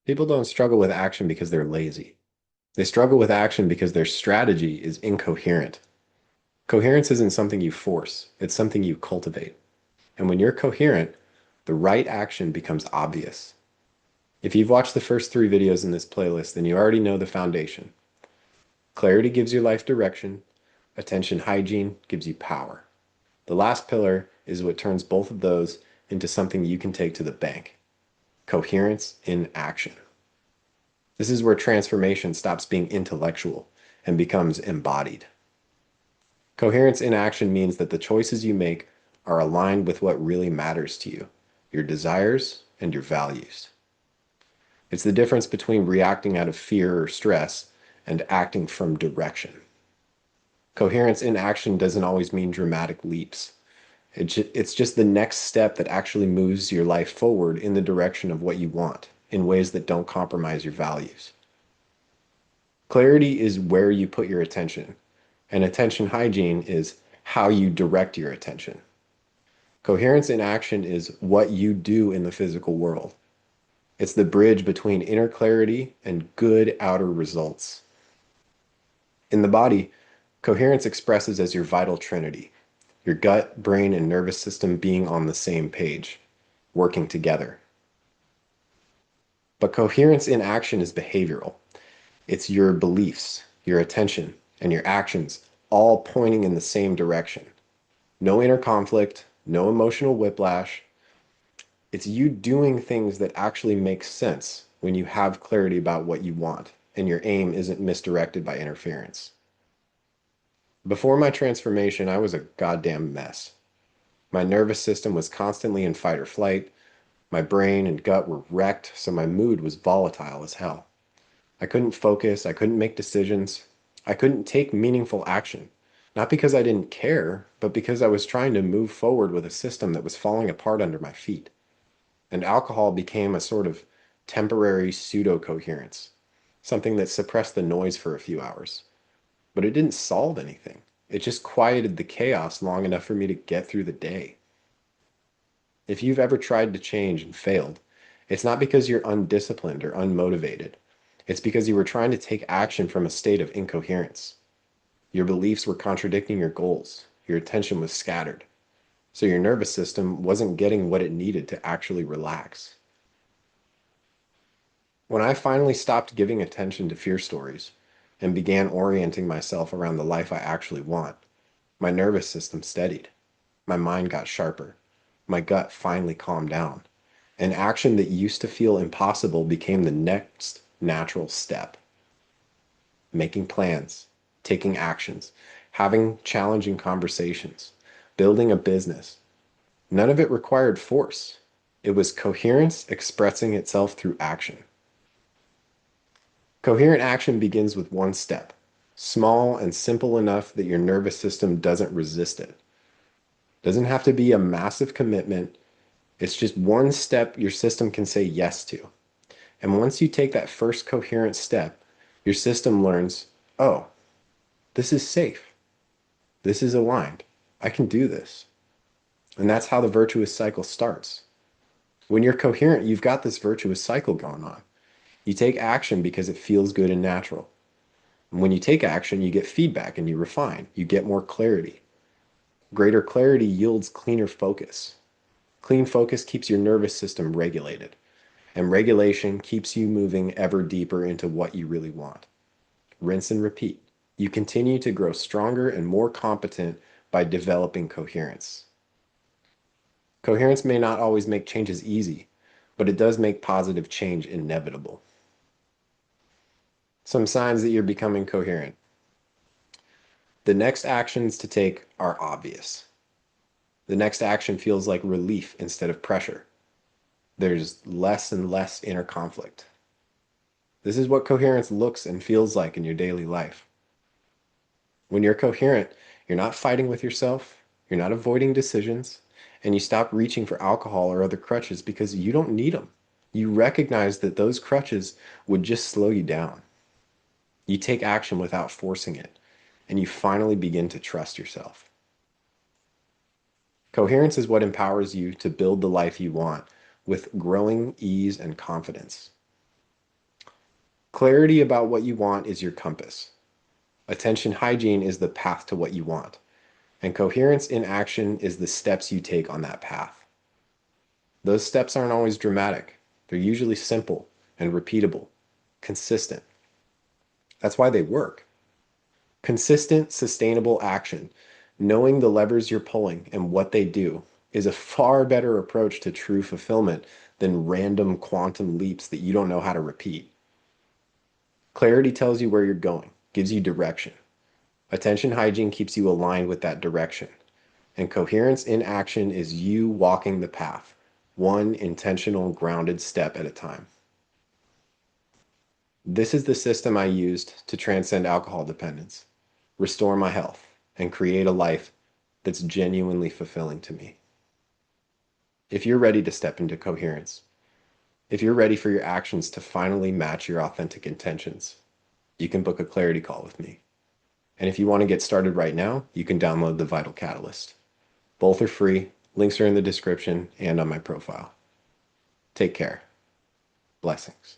People don't struggle with action because they're lazy. They struggle with action because their strategy is incoherent. Coherence isn't something you force, it's something you cultivate. And when you're coherent, the right action becomes obvious. If you've watched the first 3 videos in this playlist, then you already know the foundation. Clarity gives your life direction, attention hygiene gives you power. The last pillar is what turns both of those into something you can take to the bank. Coherence in action. This is where transformation stops being intellectual and becomes embodied. Coherence in action means that the choices you make are aligned with what really matters to you, your desires and your values. It's the difference between reacting out of fear or stress and acting from direction. Coherence in action doesn't always mean dramatic leaps. It's just the next step that actually moves your life forward in the direction of what you want, in ways that don't compromise your values. Clarity is where you put your attention, and attention hygiene is how you direct your attention. Coherence in action is what you do in the physical world. It's the bridge between inner clarity and good outer results. In the body, coherence expresses as your vital trinity, your gut, brain, and nervous system being on the same page, working together. But coherence in action is behavioral. It's your beliefs, your attention, and your actions all pointing in the same direction. No inner conflict, no emotional whiplash. It's you doing things that actually make sense when you have clarity about what you want and your aim isn't misdirected by interference. Before my transformation, I was a goddamn mess. My nervous system was constantly in fight or flight. My brain and gut were wrecked, so my mood was volatile as hell. I couldn't focus, I couldn't make decisions, I couldn't take meaningful action. Not because I didn't care, but because I was trying to move forward with a system that was falling apart under my feet. And alcohol became a sort of temporary pseudo-coherence, something that suppressed the noise for a few hours. But it didn't solve anything. It just quieted the chaos long enough for me to get through the day. If you've ever tried to change and failed, it's not because you're undisciplined or unmotivated. It's because you were trying to take action from a state of incoherence. Your beliefs were contradicting your goals. Your attention was scattered. So your nervous system wasn't getting what it needed to actually relax. When I finally stopped giving attention to fear stories and began orienting myself around the life I actually want, my nervous system steadied. My mind got sharper. My gut finally calmed down. An action that used to feel impossible became the next natural step. Making plans, taking actions, having challenging conversations, building a business. None of it required force. It was coherence expressing itself through action. Coherent action begins with one step, small and simple enough that your nervous system doesn't resist it. Doesn't have to be a massive commitment. It's just one step your system can say yes to. And once you take that first coherent step, your system learns, oh, this is safe. This is aligned. I can do this. And that's how the virtuous cycle starts. When you're coherent, you've got this virtuous cycle going on. You take action because it feels good and natural. And when you take action, you get feedback and you refine. You get more clarity. Greater clarity yields cleaner focus. Clean focus keeps your nervous system regulated. And regulation keeps you moving ever deeper into what you really want. Rinse and repeat. You continue to grow stronger and more competent by developing coherence. Coherence may not always make changes easy, but it does make positive change inevitable. Some signs that you're becoming coherent. The next actions to take are obvious. The next action feels like relief instead of pressure. There's less and less inner conflict. This is what coherence looks and feels like in your daily life. When you're coherent, you're not fighting with yourself, you're not avoiding decisions, and you stop reaching for alcohol or other crutches because you don't need them. You recognize that those crutches would just slow you down. You take action without forcing it, and you finally begin to trust yourself. Coherence is what empowers you to build the life you want with growing ease and confidence. Clarity about what you want is your compass. Attention hygiene is the path to what you want. And coherence in action is the steps you take on that path. Those steps aren't always dramatic. They're usually simple and repeatable, consistent. That's why they work. Consistent, sustainable action, knowing the levers you're pulling and what they do, is a far better approach to true fulfillment than random quantum leaps that you don't know how to repeat. Clarity tells you where you're going, gives you direction. Attention hygiene keeps you aligned with that direction. And coherence in action is you walking the path, one intentional, grounded step at a time. This is the system I used to transcend alcohol dependence, restore my health, and create a life that's genuinely fulfilling to me. If you're ready to step into coherence, if you're ready for your actions to finally match your authentic intentions, you can book a clarity call with me. And if you want to get started right now, you can download the Vital Catalyst. Both are free. Links are in the description and on my profile. Take care. Blessings.